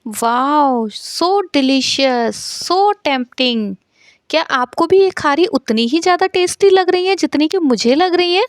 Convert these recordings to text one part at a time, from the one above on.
Wow! सो delicious, सो tempting. क्या आपको भी ये खारी उतनी ही ज़्यादा टेस्टी लग रही है जितनी कि मुझे लग रही है?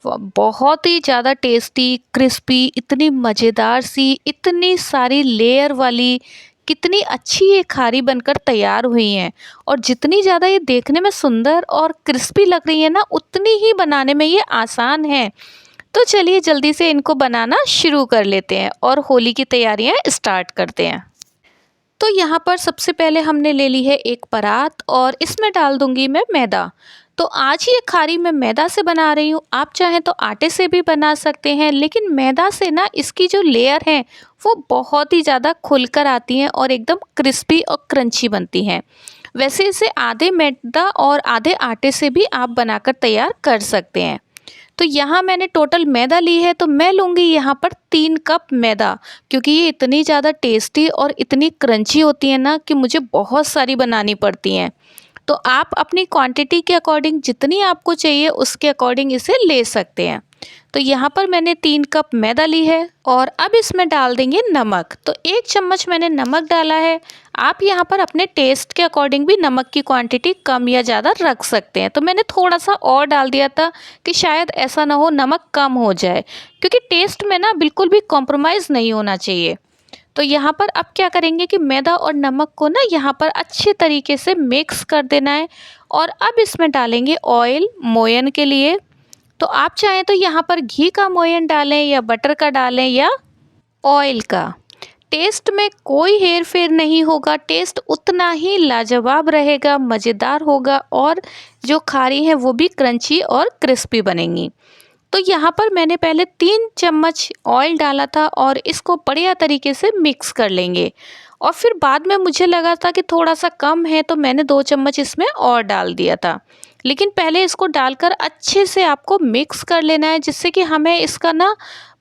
बहुत ही ज़्यादा टेस्टी, क्रिस्पी, इतनी मज़ेदार सी, इतनी सारी लेयर वाली, कितनी अच्छी ये खारी बनकर तैयार हुई हैं। और जितनी ज़्यादा ये देखने में सुंदर और क्रिस्पी लग रही है ना, उतनी ही बनाने में ये आसान है। तो चलिए जल्दी से इनको बनाना शुरू कर लेते हैं और होली की तैयारियां स्टार्ट करते हैं। तो यहाँ पर सबसे पहले हमने ले ली है एक परात और इसमें डाल दूंगी मैं मैदा। तो आज ये खारी मैं मैदा से बना रही हूँ। आप चाहें तो आटे से भी बना सकते हैं, लेकिन मैदा से ना इसकी जो लेयर है वो बहुत ही ज़्यादा खुलकर आती हैं और एकदम क्रिस्पी और क्रंची बनती हैं। वैसे इसे आधे मैदा और आधे आटे से भी आप बनाकर तैयार कर सकते हैं। तो यहाँ मैंने टोटल मैदा ली है, तो मैं लूँगी यहाँ पर 3 कप मैदा, क्योंकि ये इतनी ज़्यादा टेस्टी और इतनी क्रंची होती है ना कि मुझे बहुत सारी बनानी पड़ती हैं। तो आप अपनी क्वांटिटी के अकॉर्डिंग जितनी आपको चाहिए उसके अकॉर्डिंग इसे ले सकते हैं। तो यहाँ पर मैंने 3 कप मैदा ली है और अब इसमें डाल देंगे नमक। तो 1 चम्मच मैंने नमक डाला है। आप यहाँ पर अपने टेस्ट के अकॉर्डिंग भी नमक की क्वांटिटी कम या ज़्यादा रख सकते हैं। तो मैंने थोड़ा सा और डाल दिया था कि शायद ऐसा ना हो नमक कम हो जाए, क्योंकि टेस्ट में ना बिल्कुल भी कॉम्प्रोमाइज़ नहीं होना चाहिए। तो यहाँ पर अब क्या करेंगे कि मैदा और नमक को ना यहाँ पर अच्छे तरीके से मिक्स कर देना है। और अब इसमें डालेंगे ऑयल मोयन के लिए। तो आप चाहें तो यहाँ पर घी का मोयन डालें या बटर का डालें या ऑयल का। टेस्ट में कोई हेर फेर नहीं होगा, टेस्ट उतना ही लाजवाब रहेगा, मज़ेदार होगा और जो खारी हैं वो भी क्रंची और क्रिस्पी बनेंगी। तो यहाँ पर मैंने पहले 3 चम्मच ऑयल डाला था और इसको बढ़िया तरीके से मिक्स कर लेंगे। और फिर बाद में मुझे लगा था कि थोड़ा सा कम है, तो मैंने 2 चम्मच इसमें और डाल दिया था। लेकिन पहले इसको डालकर अच्छे से आपको मिक्स कर लेना है, जिससे कि हमें इसका ना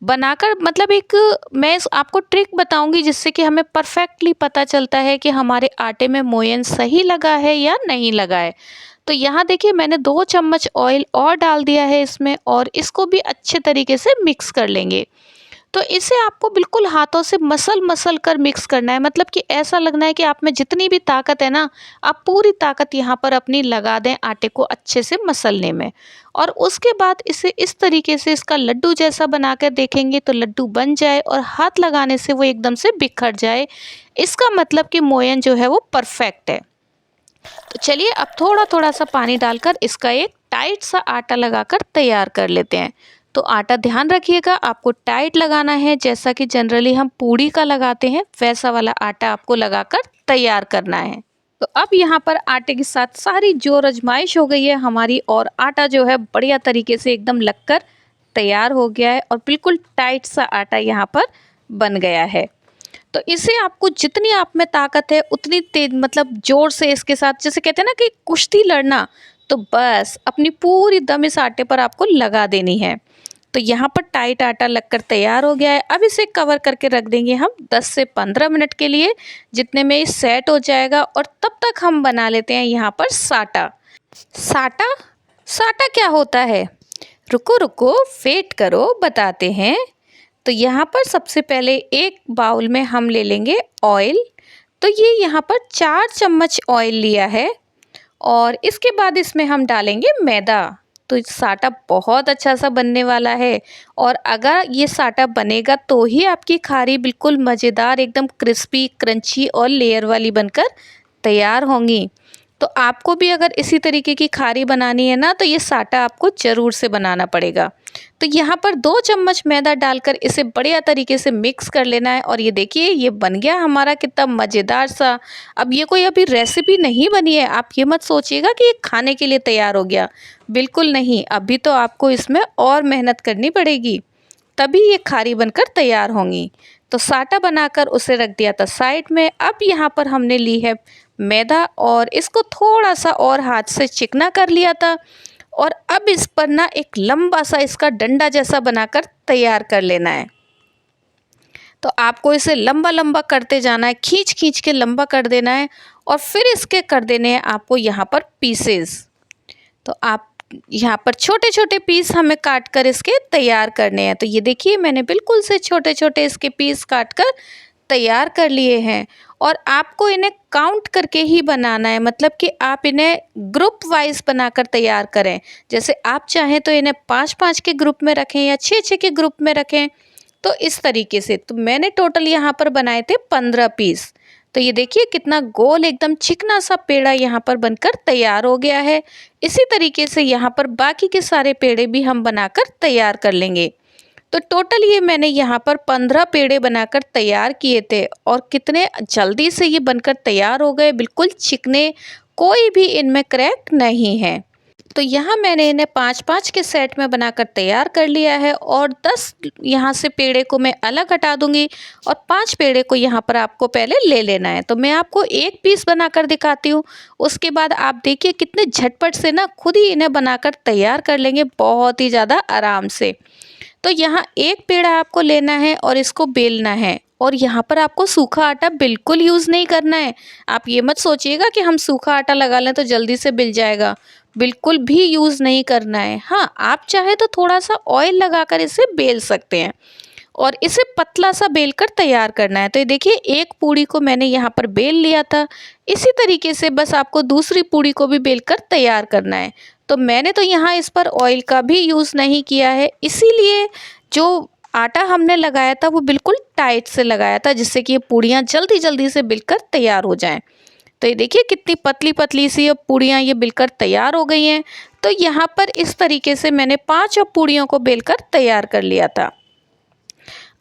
बनाकर मतलब एक मैं आपको ट्रिक बताऊंगी जिससे कि हमें परफेक्टली पता चलता है कि हमारे आटे में मोयन सही लगा है या नहीं लगा है। तो यहाँ देखिए मैंने 2 चम्मच ऑयल और डाल दिया है इसमें और इसको भी अच्छे तरीके से मिक्स कर लेंगे। तो इसे आपको बिल्कुल हाथों से मसल मसल कर मिक्स करना है, मतलब कि ऐसा लगना है कि आप में जितनी भी ताकत है ना, आप पूरी ताकत यहाँ पर अपनी लगा दें आटे को अच्छे से मसलने में। और उसके बाद इसे इस तरीके से इसका लड्डू जैसा बनाकर देखेंगे तो लड्डू बन जाए और हाथ लगाने से वो एकदम से बिखर जाए, इसका मतलब कि मोयन जो है वो परफेक्ट है। तो चलिए अब थोड़ा थोड़ा सा पानी डालकर इसका एक टाइट सा आटा लगाकर तैयार कर लेते हैं। तो आटा ध्यान रखिएगा, आपको टाइट लगाना है, जैसा कि जनरली हम पूड़ी का लगाते हैं वैसा वाला आटा आपको लगाकर तैयार करना है। तो अब यहाँ पर आटे के साथ सारी जोर आजमाइश हो गई है हमारी और आटा जो है बढ़िया तरीके से एकदम लगकर तैयार हो गया है और बिल्कुल टाइट सा आटा यहाँ पर बन गया है। तो इसे आपको जितनी आप में ताकत है उतनी तेज मतलब जोर से इसके साथ, जैसे कहते हैं ना कि कुश्ती लड़ना, तो बस अपनी पूरी दम इस आटे पर आपको लगा देनी है। तो यहाँ पर टाइट आटा लगकर तैयार हो गया है। अब इसे कवर करके रख देंगे हम 10 से 15 मिनट के लिए, जितने में ये सेट हो जाएगा। और तब तक हम बना लेते हैं यहाँ पर साटा। साटा साटा क्या होता है? रुको रुको, वेट करो, बताते हैं। तो यहाँ पर सबसे पहले एक बाउल में हम ले लेंगे ऑयल। तो ये यहाँ पर 4 चम्मच ऑयल लिया है और इसके बाद इसमें हम डालेंगे मैदा। तो साटा बहुत अच्छा सा बनने वाला है और अगर ये साटा बनेगा तो ही आपकी खारी बिल्कुल मज़ेदार, एकदम क्रिस्पी क्रंची और लेयर वाली बनकर तैयार होंगी। तो आपको भी अगर इसी तरीके की खारी बनानी है ना, तो ये साटा आपको ज़रूर से बनाना पड़ेगा। तो यहाँ पर 2 चम्मच मैदा डालकर इसे बढ़िया तरीके से मिक्स कर लेना है। और ये देखिए ये बन गया हमारा कितना मज़ेदार सा। अब ये कोई अभी रेसिपी नहीं बनी है, आप ये मत सोचिएगा कि ये खाने के लिए तैयार हो गया, बिल्कुल नहीं। अभी तो आपको इसमें और मेहनत करनी पड़ेगी, तभी ये खारी बनकर तैयार होंगी। तो साटा बनाकर उसे रख दिया था साइड में। अब यहाँ पर हमने ली है मैदा और इसको थोड़ा सा और हाथ से चिकना कर लिया था। और अब इस पर ना एक लंबा सा इसका डंडा जैसा बनाकर तैयार कर लेना है। तो आपको इसे लंबा लंबा करते जाना है, खींच खींच के लंबा कर देना है। और फिर इसके कर देने हैं आपको यहाँ पर पीसेस। तो आप यहाँ पर छोटे छोटे पीस हमें काट कर इसके तैयार करने हैं। तो ये देखिए मैंने बिल्कुल से छोटे छोटे इसके पीस काट कर तैयार कर लिए हैं और आपको इन्हें काउंट करके ही बनाना है, मतलब कि आप इन्हें ग्रुप वाइज बनाकर तैयार करें। जैसे आप चाहें तो इन्हें 5-5 के ग्रुप में रखें या 6-6 के ग्रुप में रखें, तो इस तरीके से। तो मैंने टोटल यहाँ पर बनाए थे 15 पीस। तो ये देखिए कितना गोल एकदम चिकना सा पेड़ा यहाँ पर बनकर तैयार हो गया है। इसी तरीके से यहाँ पर बाकी के सारे पेड़े भी हम बनाकर तैयार कर लेंगे। तो टोटल ये मैंने यहाँ पर 15 पेड़े बनाकर तैयार किए थे और कितने जल्दी से ये बनकर तैयार हो गए, बिल्कुल चिकने, कोई भी इनमें क्रैक नहीं है। तो यहाँ मैंने इन्हें 5-5 के सेट में बनाकर तैयार कर लिया है और 10 यहाँ से पेड़े को मैं अलग हटा दूंगी और 5 पेड़े को यहाँ पर आपको पहले ले लेना है। तो मैं आपको एक पीस बनाकर दिखाती हूँ, उसके बाद आप देखिए कितने झटपट से ना खुद ही इन्हें बनाकर तैयार कर लेंगे, बहुत ही ज़्यादा आराम से। तो यहाँ एक पेड़ा आपको लेना है और इसको बेलना है और यहाँ पर आपको सूखा आटा बिल्कुल यूज़ नहीं करना है। आप ये मत सोचिएगा कि हम सूखा आटा लगा लें तो जल्दी से बिल जाएगा, बिल्कुल भी यूज़ नहीं करना है। हाँ, आप चाहे तो थोड़ा सा ऑयल लगाकर इसे बेल सकते हैं और इसे पतला सा बेलकर तैयार करना है। तो ये देखिए एक पूड़ी को मैंने यहाँ पर बेल लिया था, इसी तरीके से बस आपको दूसरी पूड़ी को भी बेलकर तैयार करना है। तो मैंने तो यहाँ इस पर ऑयल का भी यूज़ नहीं किया है, इसीलिए जो आटा हमने लगाया था वो बिल्कुल टाइट से लगाया था, जिससे कि ये पूड़ियाँ जल्दी जल्दी से बिलकर तैयार हो जाएं। तो ये देखिए कितनी पतली पतली सी अब पूड़ियाँ ये बिलकर तैयार हो गई हैं। तो यहाँ पर इस तरीके से मैंने 5 पूड़ियों को बेलकर तैयार कर लिया था।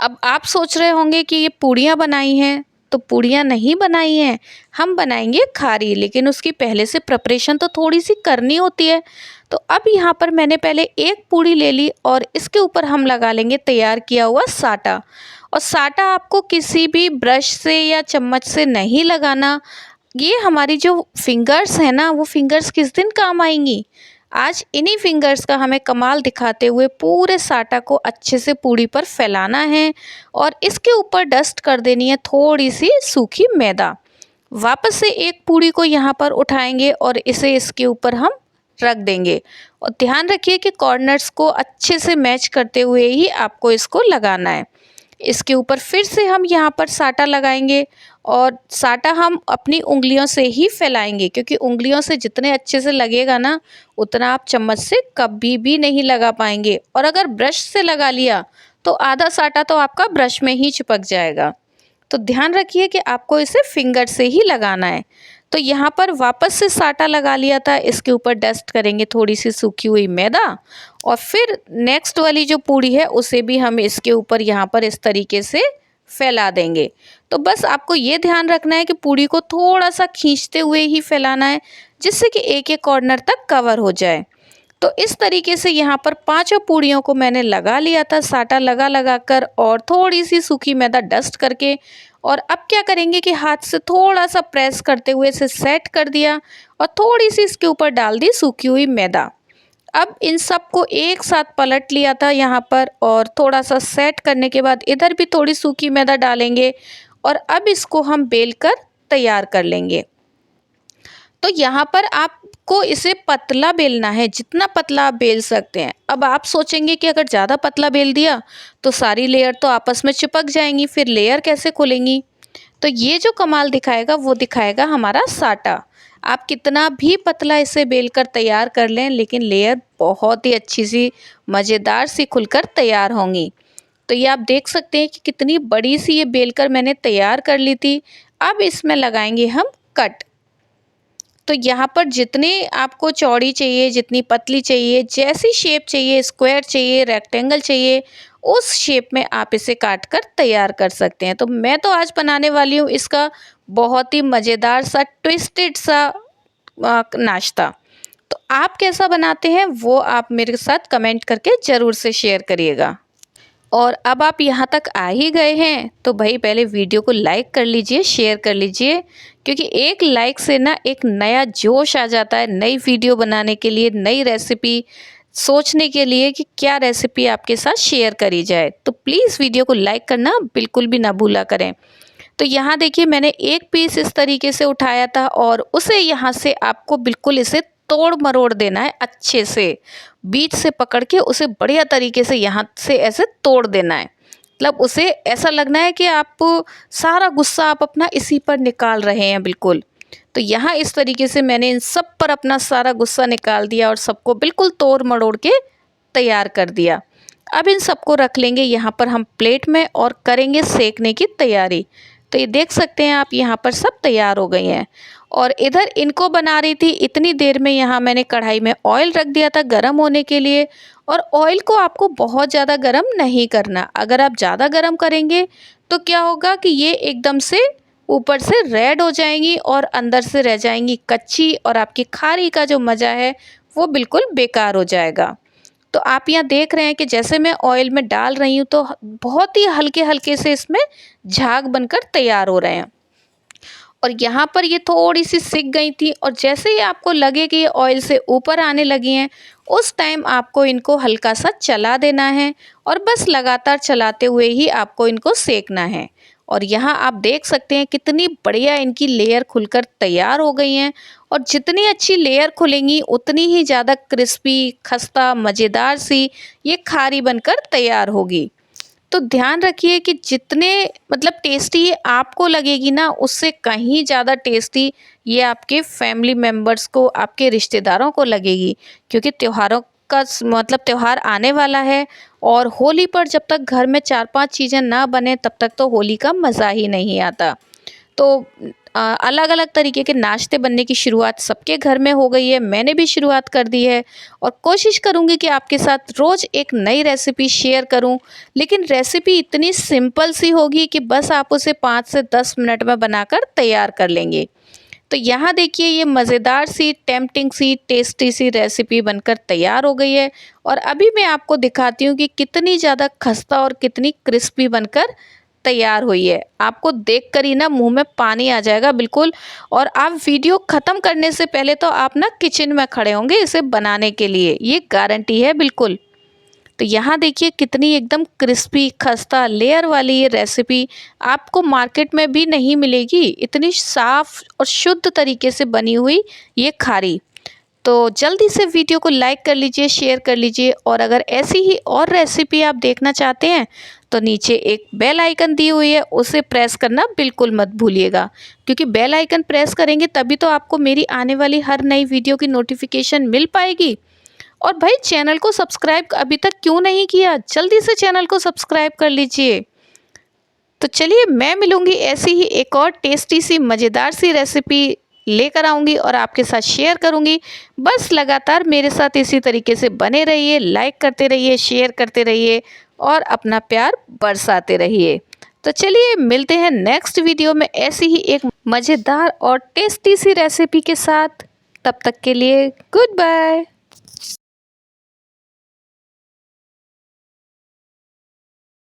अब आप सोच रहे होंगे कि ये पूड़ियाँ बनाई हैं, तो पूड़ियाँ नहीं बनाई हैं, हम बनाएंगे खारी, लेकिन उसकी पहले से प्रिपरेशन तो थोड़ी सी करनी होती है। तो अब यहाँ पर मैंने पहले एक पूड़ी ले ली और इसके ऊपर हम लगा लेंगे तैयार किया हुआ साटा। और साटा आपको किसी भी ब्रश से या चम्मच से नहीं लगाना, ये हमारी जो फिंगर्स है ना, वो फिंगर्स किस दिन काम आएंगी। आज इन्हीं फिंगर्स का हमें कमाल दिखाते हुए पूरे साटा को अच्छे से पूड़ी पर फैलाना है और इसके ऊपर डस्ट कर देनी है थोड़ी सी सूखी मैदा। वापस से एक पूड़ी को यहाँ पर उठाएंगे और इसे इसके ऊपर हम रख देंगे और ध्यान रखिए कि कॉर्नर्स को अच्छे से मैच करते हुए ही आपको इसको लगाना है। इसके ऊपर फिर से हम यहाँ पर साटा लगाएंगे और साटा हम अपनी उंगलियों से ही फैलाएंगे, क्योंकि उंगलियों से जितने अच्छे से लगेगा ना, उतना आप चम्मच से कभी भी नहीं लगा पाएंगे। और अगर ब्रश से लगा लिया तो आधा साटा तो आपका ब्रश में ही चिपक जाएगा। तो ध्यान रखिए कि आपको इसे फिंगर से ही लगाना है। तो यहाँ पर वापस से साटा लगा लिया था, इसके ऊपर डस्ट करेंगे थोड़ी सी सूखी हुई मैदा और फिर नेक्स्ट वाली जो पूड़ी है उसे भी हम इसके ऊपर यहाँ पर इस तरीके से फैला देंगे। तो बस आपको ये ध्यान रखना है कि पूड़ी को थोड़ा सा खींचते हुए ही फैलाना है, जिससे कि एक एक कॉर्नर तक कवर हो जाए। तो इस तरीके से यहाँ पर 5 पूड़ियों को मैंने लगा लिया था साटा लगा कर और थोड़ी सी सूखी मैदा डस्ट करके। और अब क्या करेंगे कि हाथ से थोड़ा सा प्रेस करते हुए इसे सेट कर दिया और थोड़ी सी इसके ऊपर डाल दी सूखी हुई मैदा। अब इन सब को एक साथ पलट लिया था यहाँ पर और थोड़ा सा सेट करने के बाद इधर भी थोड़ी सूखी मैदा डालेंगे और अब इसको हम बेल कर तैयार कर लेंगे। तो यहाँ पर आपको इसे पतला बेलना है, जितना पतला आप बेल सकते हैं। अब आप सोचेंगे कि अगर ज़्यादा पतला बेल दिया तो सारी लेयर तो आपस में चिपक जाएंगी, फिर लेयर कैसे खुलेंगी। तो ये जो कमाल दिखाएगा वो दिखाएगा हमारा साटा। आप कितना भी पतला इसे बेलकर तैयार कर लें, लेकिन लेयर बहुत ही अच्छी सी मज़ेदार सी खुलकर तैयार होंगी। तो ये आप देख सकते हैं कि कितनी बड़ी सी ये बेलकर मैंने तैयार कर ली थी। अब इसमें लगाएंगे हम कट। तो यहाँ पर जितनी आपको चौड़ी चाहिए, जितनी पतली चाहिए, जैसी शेप चाहिए, स्क्वायर चाहिए, रेक्टेंगल चाहिए, उस शेप में आप इसे काट कर तैयार कर सकते हैं। तो मैं तो आज बनाने वाली हूँ इसका बहुत ही मज़ेदार सा ट्विस्टेड सा नाश्ता। तो आप कैसा बनाते हैं वो आप मेरे साथ कमेंट करके ज़रूर से शेयर करिएगा। और अब आप यहाँ तक आ ही गए हैं तो भाई पहले वीडियो को लाइक कर लीजिए, शेयर कर लीजिए, क्योंकि एक लाइक से ना एक नया जोश आ जाता है नई वीडियो बनाने के लिए, नई रेसिपी सोचने के लिए कि क्या रेसिपी आपके साथ शेयर करी जाए। तो प्लीज़ वीडियो को लाइक करना बिल्कुल भी ना भूला करें। तो यहाँ देखिए मैंने एक पीस इस तरीके से उठाया था और उसे यहाँ से आपको बिल्कुल इसे तोड़ मरोड़ देना है, अच्छे से बीच से पकड़ के उसे बढ़िया तरीके से यहाँ से ऐसे तोड़ देना है। मतलब उसे ऐसा लगना है कि आप सारा गुस्सा आप अपना इसी पर निकाल रहे हैं बिल्कुल। तो यहाँ इस तरीके से मैंने इन सब पर अपना सारा गुस्सा निकाल दिया और सबको बिल्कुल तोड़ मरोड़ के तैयार कर दिया। अब इन सबको रख लेंगे यहाँ पर हम प्लेट में और करेंगे सेकने की तैयारी। तो ये देख सकते हैं आप, यहाँ पर सब तैयार हो गई हैं। और इधर इनको बना रही थी, इतनी देर में यहाँ मैंने कढ़ाई में ऑयल रख दिया था गर्म होने के लिए। और ऑयल को आपको बहुत ज़्यादा गर्म नहीं करना। अगर आप ज़्यादा गर्म करेंगे तो क्या होगा कि ये एकदम से ऊपर से रेड हो जाएंगी और अंदर से रह जाएंगी कच्ची, और आपकी खारी का जो मज़ा है वो बिल्कुल बेकार हो जाएगा। तो आप यहाँ देख रहे हैं कि जैसे मैं ऑयल में डाल रही हूँ तो बहुत ही हल्के हल्के से इसमें झाग बनकर तैयार हो रहे हैं। और यहाँ पर ये थोड़ी सी सिक गई थी, और जैसे ही आपको लगे कि ये ऑयल से ऊपर आने लगी हैं, उस टाइम आपको इनको हल्का सा चला देना है और बस लगातार चलाते हुए ही आपको इनको सेकना है। और यहाँ आप देख सकते हैं कितनी बढ़िया इनकी लेयर खुलकर तैयार हो गई हैं। और जितनी अच्छी लेयर खुलेंगी उतनी ही ज़्यादा क्रिस्पी, खस्ता, मज़ेदार सी ये खारी बनकर तैयार होगी। तो ध्यान रखिए कि जितने मतलब टेस्टी ये आपको लगेगी ना, उससे कहीं ज़्यादा टेस्टी ये आपके फैमिली मेम्बर्स को, आपके रिश्तेदारों को लगेगी। क्योंकि त्योहारों का मतलब त्यौहार आने वाला है, और होली पर जब तक घर में 4-5 चीज़ें ना बने तब तक तो होली का मज़ा ही नहीं आता। तो अलग अलग तरीके के नाश्ते बनने की शुरुआत सबके घर में हो गई है, मैंने भी शुरुआत कर दी है। और कोशिश करूँगी कि आपके साथ रोज़ एक नई रेसिपी शेयर करूँ, लेकिन रेसिपी इतनी सिंपल सी होगी कि बस आप उसे 5 से 10 मिनट में बनाकर तैयार कर लेंगे। तो यहाँ देखिए ये मज़ेदार सी, टेम्पटिंग सी, टेस्टी सी रेसिपी बनकर तैयार हो गई है। और अभी मैं आपको दिखाती हूँ कि कितनी ज़्यादा खस्ता और कितनी क्रिस्पी बनकर तैयार हुई है। आपको देखकर ही ना मुंह में पानी आ जाएगा बिल्कुल। और आप वीडियो ख़त्म करने से पहले तो आप ना किचन में खड़े होंगे इसे बनाने के लिए, ये गारंटी है बिल्कुल। तो यहाँ देखिए कितनी एकदम क्रिस्पी, खस्ता, लेयर वाली ये रेसिपी आपको मार्केट में भी नहीं मिलेगी, इतनी साफ़ और शुद्ध तरीके से बनी हुई ये खारी। तो जल्दी से वीडियो को लाइक कर लीजिए, शेयर कर लीजिए। और अगर ऐसी ही और रेसिपी आप देखना चाहते हैं तो नीचे एक बेल आइकन दी हुई है, उसे प्रेस करना बिल्कुल मत भूलिएगा। क्योंकि बेल आइकन प्रेस करेंगे तभी तो आपको मेरी आने वाली हर नई वीडियो की नोटिफिकेशन मिल पाएगी। और भाई चैनल को सब्सक्राइब अभी तक क्यों नहीं किया, जल्दी से चैनल को सब्सक्राइब कर लीजिए। तो चलिए मैं मिलूँगी ऐसी ही एक और टेस्टी सी, मज़ेदार सी रेसिपी लेकर आऊँगी और आपके साथ शेयर करूँगी। बस लगातार मेरे साथ इसी तरीके से बने रहिए, लाइक करते रहिए, शेयर करते रहिए और अपना प्यार बरसाते रहिए। तो चलिए मिलते हैं नेक्स्ट वीडियो में ऐसी ही एक मज़ेदार और टेस्टी सी रेसिपी के साथ। तब तक के लिए गुड बाय।